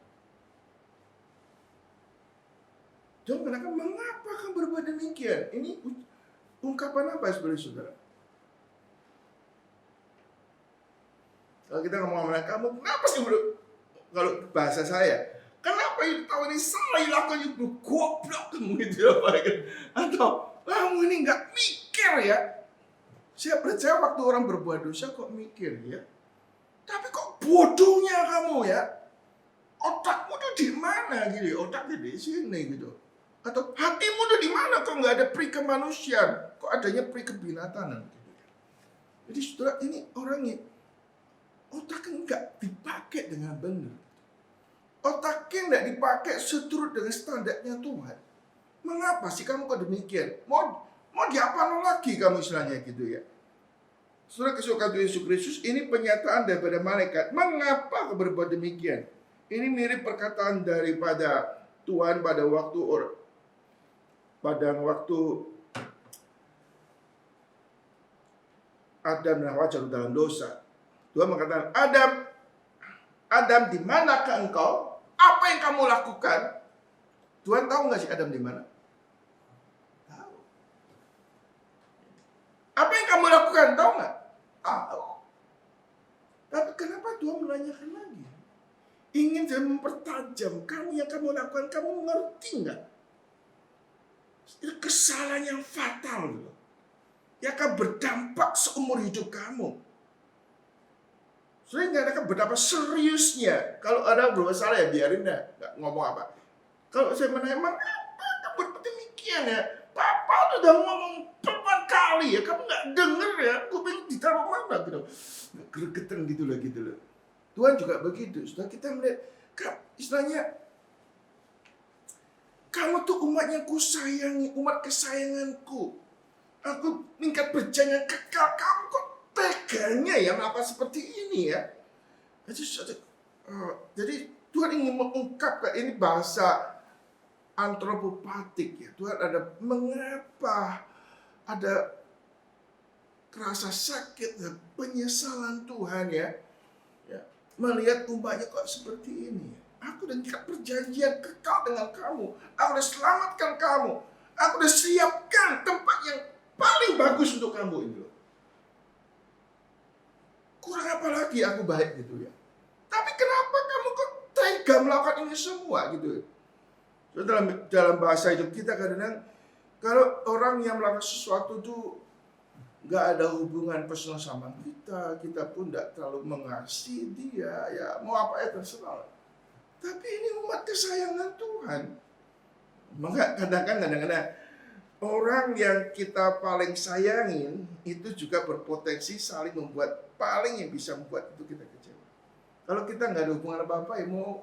Jangan katakan, mengapa kamu berbuat demikian? Ini ungkapan apa sebenarnya, saudara? Kalau kita ngomong sama kamu, kenapa sih kalau bahasa saya, kenapa itu tahu ini salah dilakukan itu goblok kamu gitu apa ya? Atau kamu ini nggak mikir ya? Saya percaya waktu orang berbuat dosa kok mikir ya. Tapi kok bodohnya kamu ya? Otakmu tuh di mana gitu? Otaknya di sini gitu. Atau hatimu tuh di mana? Kok nggak ada peri kemanusiaan? Kok adanya peri kebinatanan? Gitu. Jadi saudara, ini orangnya otaknya nggak dipakai dengan benar. Otaknya nggak dipakai seturut dengan standarnya Tuhan. Mengapa sih kamu kok demikian? Mau diapain lagi kamu istilahnya gitu ya? Saudara kesukaan Tuhan Yesus Kristus, ini pernyataan daripada malaikat. Mengapa kau berbuat demikian? Ini mirip perkataan daripada Tuhan pada waktu Adam dan Hawa jatuh dalam dosa. Tuhan mengatakan, Adam, di manakah engkau? Apa yang kamu lakukan? Tuhan tahu nggak sih Adam di mana? Tahu. Apa yang kamu lakukan? Tahu nggak? Tahu. Tapi kenapa Tuhan menanyakan lagi? Ingin saya mempertajam, yang kamu lakukan, kamu ngerti nggak? Itu kesalahan yang fatal loh. Yang akan berdampak seumur hidup kamu. Sehingga akan betapa seriusnya. Kalau ada berbuat salah ya biarin dah, nggak ngomong apa. Kalau saya menanya, kamu demikian ya. Papa udah ngomong berapa kali ya, kamu nggak denger ya. Kuping ditaruh mana gitu. Gregetan gitu loh. Tuhan juga begitu. Sudah kita melihat, istilahnya, kamu tuh umat yang kusayangi, umat kesayanganku. Aku tingkat berjanji kekal, kamu kok teganya ya melakukan seperti ini ya. Jadi Tuhan ingin mengungkapkan, ini bahasa antropopatik ya. Tuhan ada mengapa ada rasa sakit dan penyesalan Tuhan ya. Melihat umatnya kok seperti ini. Aku udah tingkat perjanjian kekal dengan kamu. Aku udah selamatkan kamu. Aku udah siapkan tempat yang paling bagus untuk kamu itu. Kurang apa lagi aku baik gitu ya. Tapi kenapa kamu kok tega melakukan ini semua gitu. So, dalam bahasa hidup kita kadang-kadang kalau orang yang melakukan sesuatu itu nggak ada hubungan personal sama kita pun nggak terlalu mengasihi dia, ya mau apa ya terserah. Tapi ini umat kesayangan Tuhan. Maka kadang-kadang orang yang kita paling sayangin itu juga berpotensi saling membuat paling yang bisa membuat itu kita kecewa. Kalau kita nggak ada hubungan apa-apa ya mau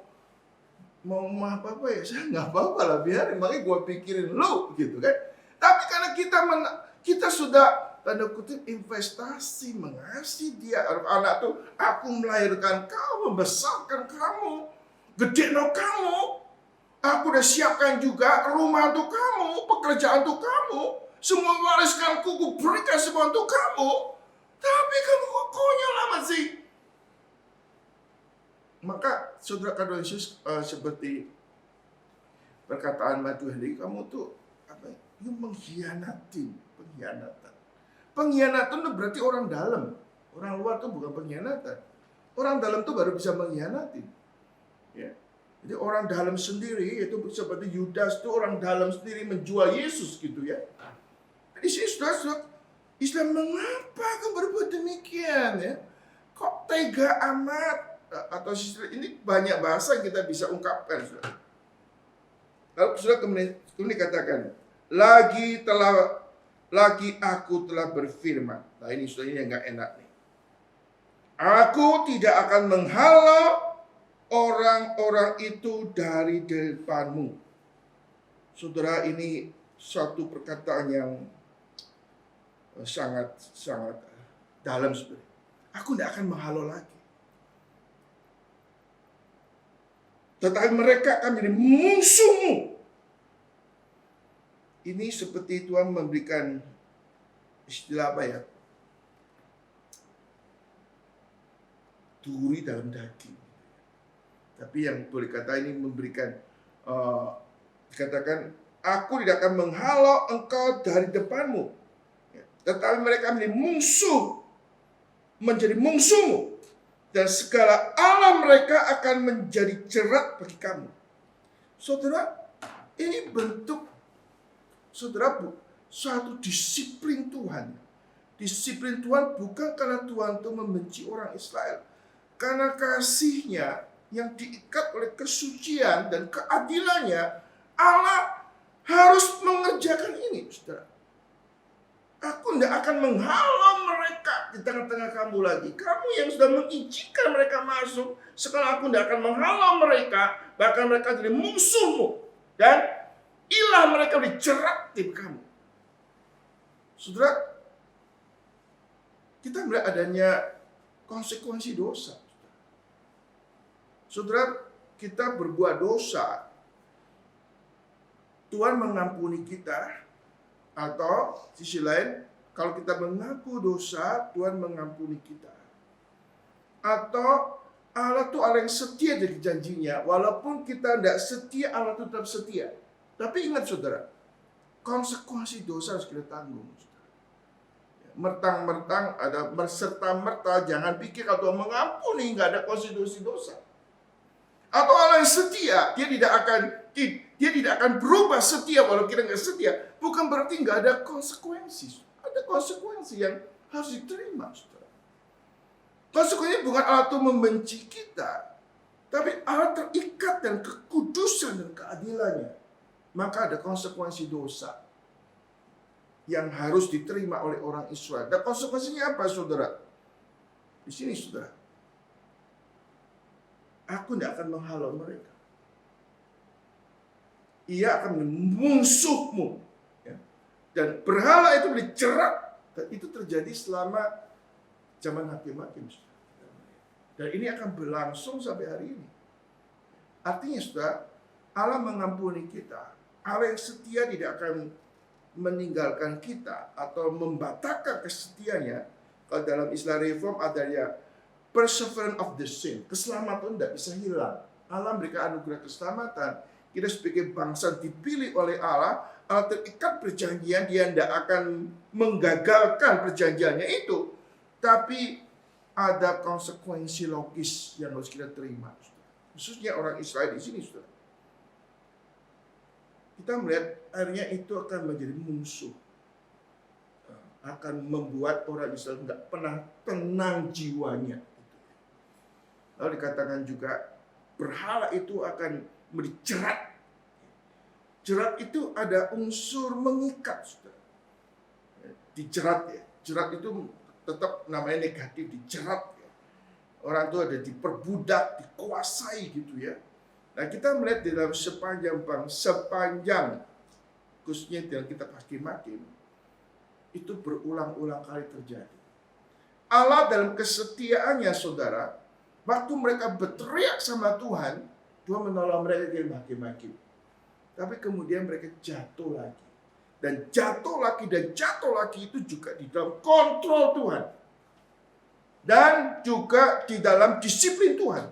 apa-apa ya saya nggak apa-apa lah biarin, makanya gue pikirin lu gitu kan. Tapi karena kita sudah tanda kutip investasi mengasihi dia, anak tuh aku melahirkan kamu, membesarkan kamu, gede no kamu. Aku udah siapkan juga rumah untuk kamu, pekerjaan untuk kamu, semua wariskanku ku berikan semua untuk kamu. Tapi kamu kok konyol amat sih. Maka saudara kandung Yesus seperti perkataan Matius tadi, kamu tuh apa? You mengkhianati, pengkhianatan. Pengkhianatan itu berarti orang dalam. Orang luar tuh bukan pengkhianatan. Orang dalam tuh baru bisa mengkhianati. Ya. Jadi orang dalam sendiri itu seperti Yudas tuh orang dalam sendiri menjual Yesus gitu ya. Di sini sudah Islam mengapa kau berbuat demikian ya? Kok tega amat? Atau ini banyak bahasa yang kita bisa ungkapkan. Lalu sudah kemudian dikatakan, lagi aku telah berfirman. Nah ini sudah ini yang nggak enak nih. Aku tidak akan menghalau orang-orang itu dari depanmu. Saudara, ini suatu perkataan yang sangat dalam sebenarnya. Aku tidak akan menghalau lagi. Tetapi mereka akan menjadi musuhmu. Ini seperti Tuhan memberikan istilah apa ya? Duri dalam daging. Tapi yang boleh kata ini memberikan, dikatakan, aku tidak akan menghalau engkau dari depanmu. Tetapi mereka menjadi musuhmu. Dan segala Allah mereka akan menjadi jerat bagi kamu. Saudara, ini bentuk, saudara, suatu disiplin Tuhan. Disiplin Tuhan bukan karena Tuhan itu membenci orang Israel. Karena kasih-Nya yang diikat oleh kesucian dan keadilannya, Allah harus mengerjakan ini, saudara. Aku tidak akan menghalau mereka di tengah-tengah kamu lagi. Kamu yang sudah mengizinkan mereka masuk, sekarang aku tidak akan menghalau mereka, bahkan mereka jadi musuhmu. Dan ilah mereka dijerat tim kamu. Saudara, kita melihat adanya konsekuensi dosa. Saudara, kita berbuat dosa, Tuhan mengampuni kita, atau sisi lain, kalau kita mengaku dosa, Tuhan mengampuni kita. Atau Allah itu Allah yang setia dari janjinya, walaupun kita tidak setia, Allah tetap setia. Tapi ingat saudara, konsekuensi dosa harus kita tanggung. Mertang-mertang ada merta jangan pikir kalau Tuhan mengampuni nggak ada konsekuensi dosa. Atau Allah yang setia, dia tidak akan berubah setia walau kita nggak setia. Bukan berarti nggak ada konsekuensi. Ada konsekuensi yang harus diterima, saudara. Konsekuensinya bukan Allah itu membenci kita, tapi Allah terikat dengan kekudusan dan keadilannya. Maka ada konsekuensi dosa yang harus diterima oleh orang Israel. Dan konsekuensinya apa, saudara? Di sini, saudara. Aku tidak akan menghalau mereka. Ia akan memusuhmu. Ya. Dan berhala itu dicerak. Dan itu terjadi selama zaman hakim-hakim. Dan ini akan berlangsung sampai hari ini. Artinya, saudara, Allah mengampuni kita. Allah yang setia tidak akan meninggalkan kita atau membatalkan kesetiaannya. Kalau dalam istilah reform ada ya perseverance of the saint. Keselamatan tidak bisa hilang. Allah memberikan anugerah keselamatan. Kita sebagai bangsa dipilih oleh Allah. Allah terikat perjanjian. Dia tidak akan menggagalkan perjanjiannya itu. Tapi ada konsekuensi logis yang harus kita terima. Khususnya orang Israel di sini, saudara. Kita melihat akhirnya itu akan menjadi musuh. Akan membuat orang Israel tidak pernah tenang jiwanya. Lalu dikatakan juga berhala itu akan dicerat. Jerat itu ada unsur mengikat, saudara. Dijerat ya. Jerat itu tetap namanya negatif, dijerat ya. Orang itu ada diperbudak, dikuasai gitu ya. Nah, kita melihat di dalam sepanjang khususnya dalam kitab Hakim-Hakim itu berulang-ulang kali terjadi. Allah dalam kesetiaannya, saudara, waktu mereka berteriak sama Tuhan, Tuhan menolong mereka dari hakim-hakim. Tapi kemudian mereka jatuh lagi. Dan jatuh lagi dan jatuh lagi itu juga di dalam kontrol Tuhan. Dan juga di dalam disiplin Tuhan.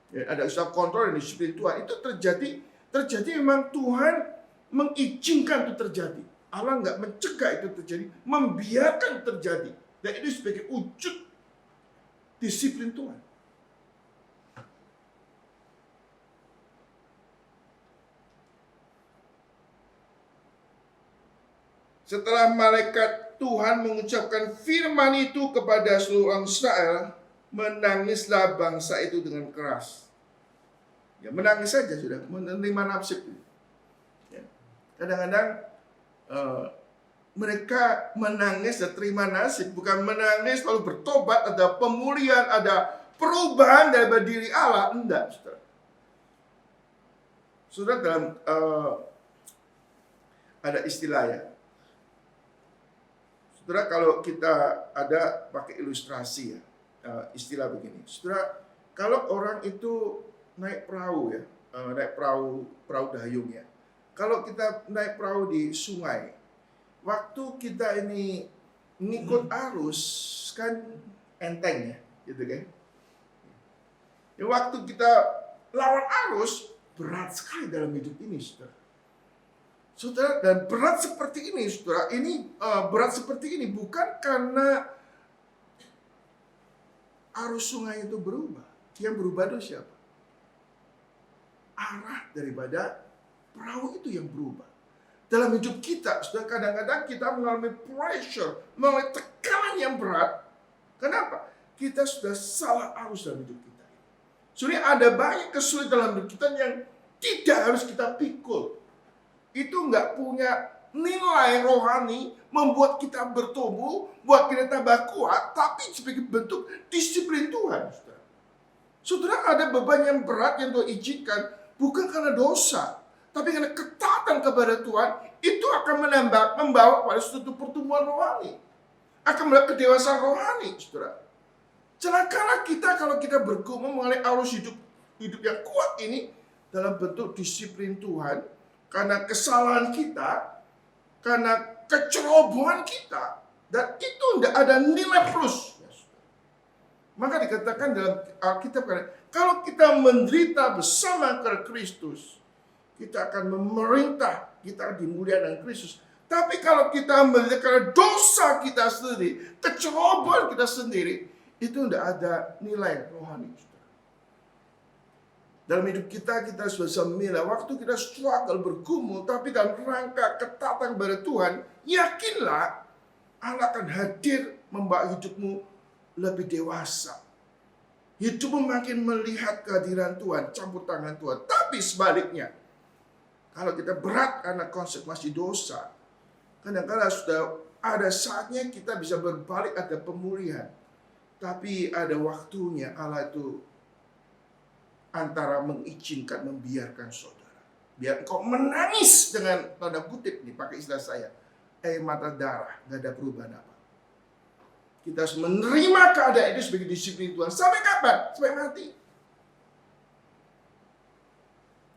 Ya, ada usaha kontrol dan disiplin Tuhan. Itu terjadi memang Tuhan mengizinkan itu terjadi. Allah nggak mencegah itu terjadi, membiarkan terjadi. Dan itu sebagai wujud disiplin Tuhan. Setelah malaikat Tuhan mengucapkan firman itu kepada seluruh orang Israel, menangislah bangsa itu dengan keras. Ya, menangis saja sudah, menerima nasib. Ya. Kadang-kadang mereka menangis dan terima nasib, bukan menangis lalu bertobat, ada pemulihan, ada perubahan dari diri Allah, enggak, saudara. Saudara, dalam ada istilah ya. Saudara, kalau kita ada pakai ilustrasi ya, istilah begini. Saudara, kalau orang itu naik perahu ya, naik perahu dayung ya. Kalau kita naik perahu di sungai, waktu kita ini ngikut arus kan enteng ya, gitu kan. Ya, waktu kita lawan arus berat sekali dalam hidup ini, saudara. Saudara, dan berat seperti ini, saudara, berat seperti ini bukan karena arus sungai itu berubah. Yang berubah itu siapa? Arah daripada perahu itu yang berubah. Dalam hidup kita, saudara, kadang-kadang kita mengalami pressure, mengalami tekanan yang berat. Kenapa? Kita sudah salah arus dalam hidup kita. Sebenarnya ada banyak kesulitan dalam hidup kita yang tidak harus kita pikul. Itu nggak punya nilai rohani, membuat kita bertumbuh, buat kita tambah kuat, tapi sebagai bentuk disiplin Tuhan. Saudara, ada beban yang berat yang Tuhan izinkan, bukan karena dosa, tapi karena ketaatan kepada Tuhan, itu akan membawa pada suatu pertumbuhan rohani. akan melihat kedewasaan rohani, saudara. Celakalah kita kalau kita bergumul mengenai arus hidup yang kuat ini dalam bentuk disiplin Tuhan karena kesalahan kita, karena kecerobohan kita, dan itu tidak ada nilai plus. Maka dikatakan dalam Alkitab, kalau kita menderita bersama Kristus, kita akan memerintah, kita akan dimuliakan dengan Kristus. Tapi kalau kita melihat karena dosa kita sendiri, kecerobohan kita sendiri, itu tidak ada nilai rohani. Dalam hidup kita sudah semila, waktu kita struggle, bergumul, tapi dalam rangka ketaatan kepada Tuhan, yakinlah Allah akan hadir membawa hidupmu lebih dewasa. Hidupmu makin melihat kehadiran Tuhan, campur tangan Tuhan. Tapi sebaliknya, kalau kita berat karena konsekuensi dosa, kadang-kadang sudah ada saatnya kita bisa berbalik, ada pemulihan. Tapi ada waktunya Allah itu antara mengizinkan, membiarkan saudara. Biar engkau menangis dengan tanda kutip nih, pakai istilah saya, air mata darah, gak ada perubahan apa. Kita harus menerima keadaan itu sebagai disiplin Tuhan. Sampai kapan? Sampai mati.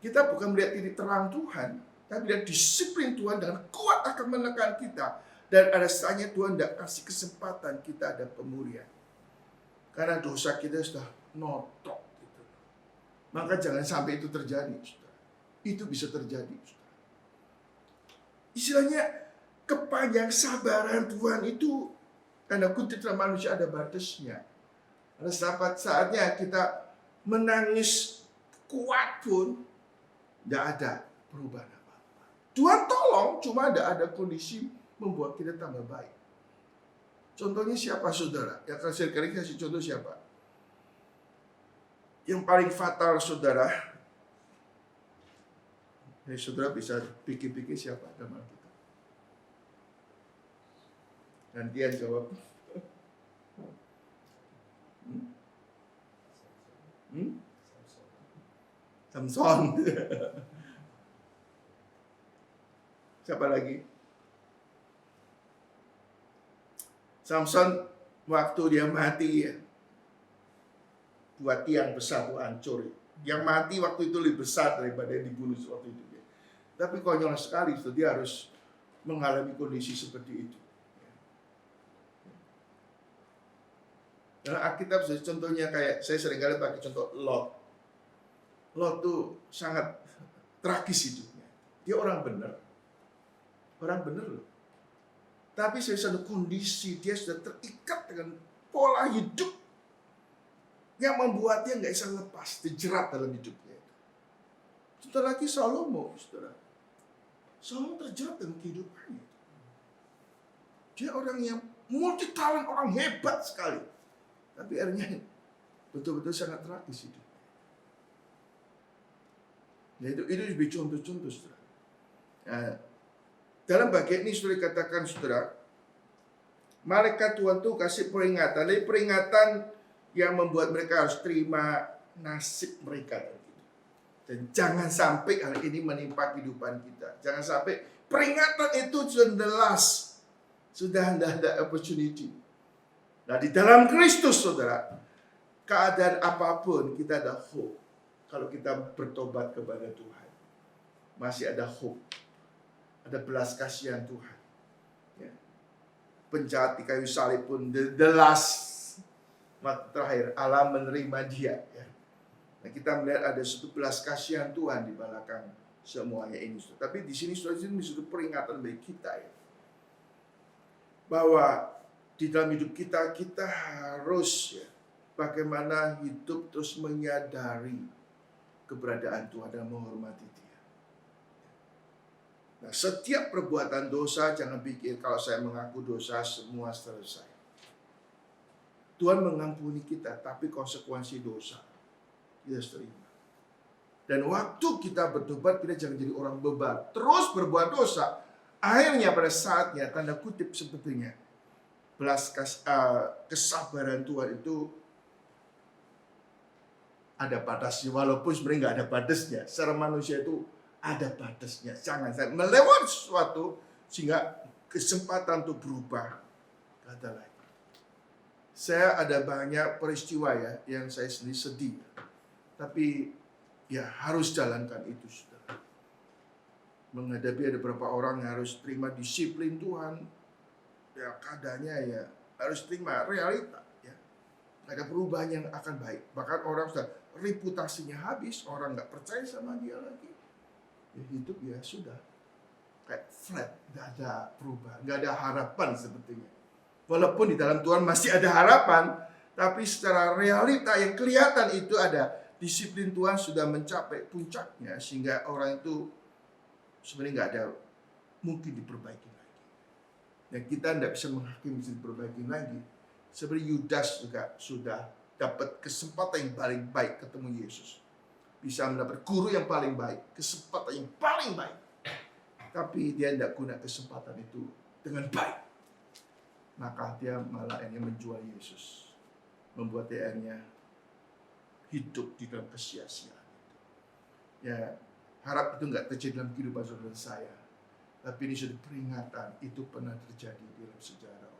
Kita bukan melihat titik terang Tuhan, tapi melihat disiplin Tuhan dengan kuat akan menekan kita. Dan ada saatnya Tuhan tidak kasih kesempatan kita ada pemulihan. Karena dosa kita sudah notok. Gitu. Maka jangan sampai itu terjadi. Saudara. Itu bisa terjadi. Saudara. Istilahnya kepanjang sabaran Tuhan itu, tanda kutip dalam manusia ada batasnya. Ada saatnya kita menangis kuat pun tidak ada perubahan apa-apa. Tuhan tolong, cuma ada kondisi membuat kita tambah baik. Contohnya siapa saudara? Yang kali kasih contoh siapa? Yang paling fatal saudara, saudara bisa pikir-pikir siapa dalam kita. Gantian jawab. Samson. Siapa lagi? Samson waktu dia mati ya, dua tiang besar itu hancur. Yang mati waktu itu lebih besar daripada yang dibunuh waktu itu. Tapi konyol sekali, dia harus mengalami kondisi seperti itu. Dalam Alkitab contohnya kayak saya seringkali pakai contoh Lot. Lot tuh sangat tragis hidupnya. Dia orang benar loh. Tapi saya satu kondisi dia sudah terikat dengan pola hidup yang membuat dia nggak bisa lepas, dijerat dalam hidupnya. Setelah lagi Salomo, saudara. Salomo terjerat dengan kehidupannya. Dia orang yang multi talent, orang hebat sekali. Tapi akhirnya betul-betul sangat tragis hidup. Nah, itu lebih contoh-contoh, saudara. Nah, dalam bagian ini sudah dikatakan, saudara, malaikat Tuhan tuh kasih peringatan. Dari peringatan yang membuat mereka harus terima nasib mereka. Dan jangan sampai hal ini menimpa kehidupan kita. Jangan sampai peringatan itu sudah jelas. Sudah tidak ada opportunity. Nah, di dalam Kristus, saudara, keadaan apapun kita ada hope. Kalau kita bertobat kepada Tuhan, masih ada hope. Ada belas kasihan Tuhan. Ya. Penjahat di kayu salib pun the last, waktu terakhir Allah menerima dia. Ya. Nah, kita melihat ada satu belas kasihan Tuhan di belakang semuanya ini. Tapi di sini suatu peringatan bagi kita ya, bahwa di dalam hidup kita harus ya, bagaimana hidup terus menyadari keberadaan Tuhan dan menghormati Dia. Nah, setiap perbuatan dosa jangan pikir kalau saya mengaku dosa semua selesai. Tuhan mengampuni kita, tapi konsekuensi dosa kita harus terima. Dan waktu kita bertobat, kita jangan jadi orang bebal, terus berbuat dosa. Akhirnya pada saatnya, tanda kutip sepertinya, kesabaran Tuhan itu ada batasnya. Walaupun sebenarnya nggak ada batasnya. Secara manusia itu ada batasnya. Jangan sampai melewati sesuatu sehingga kesempatan untuk berubah Nggak ada lagi. Saya ada banyak peristiwa ya yang saya sendiri sedih. Tapi ya harus jalankan itu, saudara. Menghadapi ada beberapa orang yang harus terima disiplin Tuhan. Ya keadaannya ya harus terima realita. Ya. Ada perubahan yang akan baik. Bahkan orang sudah reputasinya habis, orang nggak percaya sama dia lagi. Ya hidup ya sudah kayak flat, nggak ada perubahan, nggak ada harapan sepertinya. Walaupun di dalam Tuhan masih ada harapan, tapi secara realita yang kelihatan itu ada disiplin Tuhan sudah mencapai puncaknya sehingga orang itu sebenarnya nggak ada mungkin diperbaiki lagi. Dan kita tidak bisa menghakimi bisa diperbaiki lagi. Seperti Yudas juga sudah dapat kesempatan yang paling baik ketemu Yesus. Bisa mendapat guru yang paling baik, kesempatan yang paling baik. Tapi dia tidak guna kesempatan itu dengan baik. Maka dia malah akhirnya menjual Yesus. Membuat dia akhirnya hidup di dalam kesia-siaan. Ya, harap itu nggak terjadi dalam kehidupan saudara saya. Tapi ini sudah peringatan, itu pernah terjadi di dalam sejarah.